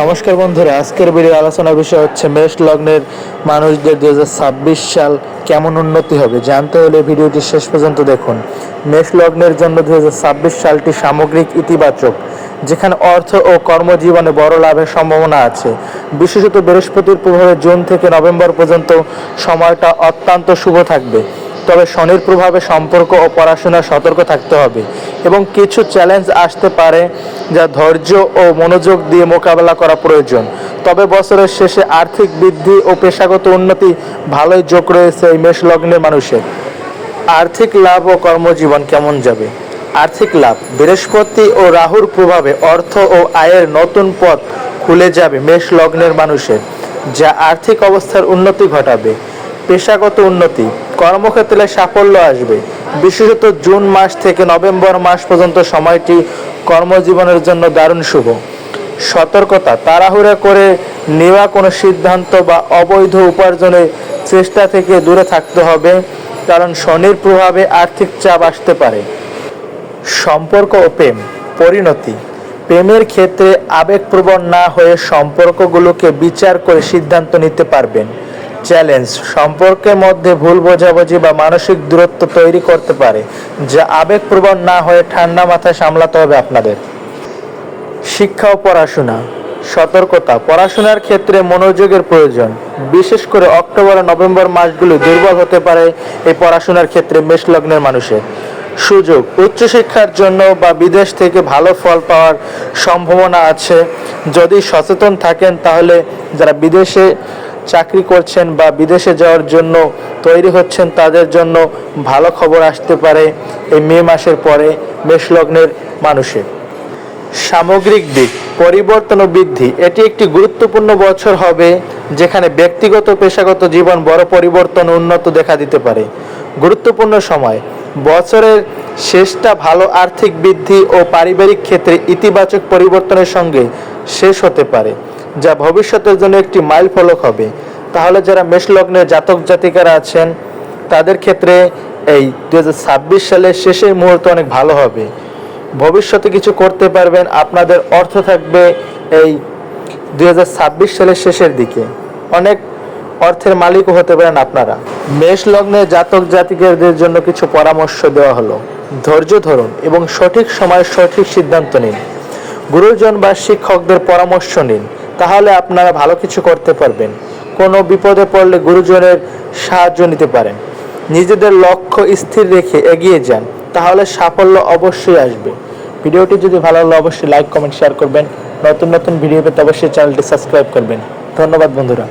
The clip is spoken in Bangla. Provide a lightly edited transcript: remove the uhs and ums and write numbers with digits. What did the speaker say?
নমস্কার বন্ধুরা, আজকের ভিডিও আলোচনার বিষয় হচ্ছে মেষ লগ্নের মানুষদের 2026 সাল কেমন উন্নতি হবে। জানতে হলে ভিডিওটি শেষ পর্যন্ত দেখুন। মেষ লগ্নের জন্য 2026 সালটি সামগ্রিক ইতিবাচক, যেখানে অর্থ ও কর্মজীবনে বড় লাভের সম্ভাবনা আছে। বিশেষত বৃহস্পতির প্রভাবে জুন থেকে নভেম্বর পর্যন্ত সময়টা অত্যন্ত শুভ থাকবে। তবে শনির প্রভাবে সম্পর্ক ও পড়াশোনায় সতর্ক থাকতে হবে এবং কিছু চ্যালেঞ্জ আসতে পারে, যা ধৈর্য ও মনোযোগ দিয়ে মোকাবেলা করা প্রয়োজন। তবে বছরের শেষে আর্থিক বৃদ্ধি ও পেশাগত উন্নতি ভালোই যোগ রয়েছে এই মেষ লগ্নের মানুষের। আর্থিক লাভ ও কর্মজীবন কেমন যাবে? আর্থিক লাভ, বৃহস্পতি ও রাহুর প্রভাবে অর্থ ও আয়ের নতুন পথ খুলে যাবে মেষ লগ্নের মানুষের, যা আর্থিক অবস্থার উন্নতি ঘটাবে। পেশাগত উন্নতি, কর্মক্ষেত্রে সাফল্য আসবে। বিশেষত জুন মাস থেকে নভেম্বর মাস পর্যন্ত সময়টি কর্মজীবনের জন্য দারুণ শুভ। সতর্কতা, তাড়াহুড়া করে নেওয়া কোনো সিদ্ধান্ত বা অবৈধ উপার্জনের চেষ্টা থেকে দূরে থাকতে হবে, কারণ শনির প্রভাবে আর্থিক চাপ আসতে পারে। সম্পর্ক ও প্রেম পরিণতি, প্রেমের ক্ষেত্রে আবেগপ্রবণ না হয়ে সম্পর্কগুলোকে বিচার করে সিদ্ধান্ত নিতে পারবেন। চ্যালেঞ্জ, সম্পর্কের মধ্যে ভুল বোঝাবুঝি বা মানসিক দূরত্ব তৈরি করতে পারে, যা আবেগপ্রবণ না হয়ে ঠান্ডা মাথায় সামলাতে হবে আপনাদের। শিক্ষা ও পড়াশোনা, সতর্কতা, পড়াশোনার ক্ষেত্রে মনোযোগের প্রয়োজন। বিশেষ করে অক্টোবর ও নভেম্বর মাসগুলো দুর্বল হতে পারে এই পড়াশোনার ক্ষেত্রে মেষ লগ্নের মানুষের। সুযোগ, উচ্চশিক্ষার জন্য বা বিদেশ থেকে ভালো ফল পাওয়ার সম্ভাবনা আছে। যদি সচেতন থাকেন তাহলে যারা বিদেশে চাকরি করছেন বা বিদেশে যাওয়ার জন্য তৈরি হচ্ছেন তাদের জন্য ভালো খবর আসতে পারে এই মে মাসের পরে মেষ লগ্নের মানুষের। সামগ্রিক দিক, পরিবর্তন ও বৃদ্ধি, এটি একটি গুরুত্বপূর্ণ বছর হবে যেখানে ব্যক্তিগত পেশাগত জীবন বড় পরিবর্তন উন্নত দেখা দিতে পারে। গুরুত্বপূর্ণ সময়, বছরের শেষটা ভালো আর্থিক বৃদ্ধি ও পারিবারিক ক্ষেত্রে ইতিবাচক পরিবর্তনের সঙ্গে শেষ হতে পারে, যা ভবিষ্যতের জন্য একটি মাইল ফলক হবে। তাহলে যারা মেষ লগ্নের জাতক জাতিকারা আছেন তাদের ক্ষেত্রে এই 2026 সালের শেষের মুহূর্ত অনেক ভালো হবে। ভবিষ্যতে কিছু করতে পারবেন, আপনাদের অর্থ থাকবে এই 2026 সালের শেষের দিকে। অনেক অর্থের মালিকও হতে পারেন আপনারা। মেষ লগ্নের জাতক জাতিকাদের জন্য কিছু পরামর্শ দেওয়া হলো। ধৈর্য ধরুন এবং সঠিক সময়ে সঠিক সিদ্ধান্ত নিন। গুরুজন বা শিক্ষকদের পরামর্শ নিন, তাহলে আপনারা ভালো কিছু করতে পারবেন। কোনো বিপদে পড়লে গুরুজনের সাহায্য নিতে পারেন। নিজেদের লক্ষ্য স্থির রেখে এগিয়ে যান, তাহলে সাফল্য অবশ্যই আসবে। ভিডিওটি যদি ভালো লাগলে অবশ্যই লাইক, কমেন্ট, শেয়ার করবেন। নতুন নতুন ভিডিও পেতে অবশ্যই চ্যানেলটি সাবস্ক্রাইব করবেন। ধন্যবাদ বন্ধুরা।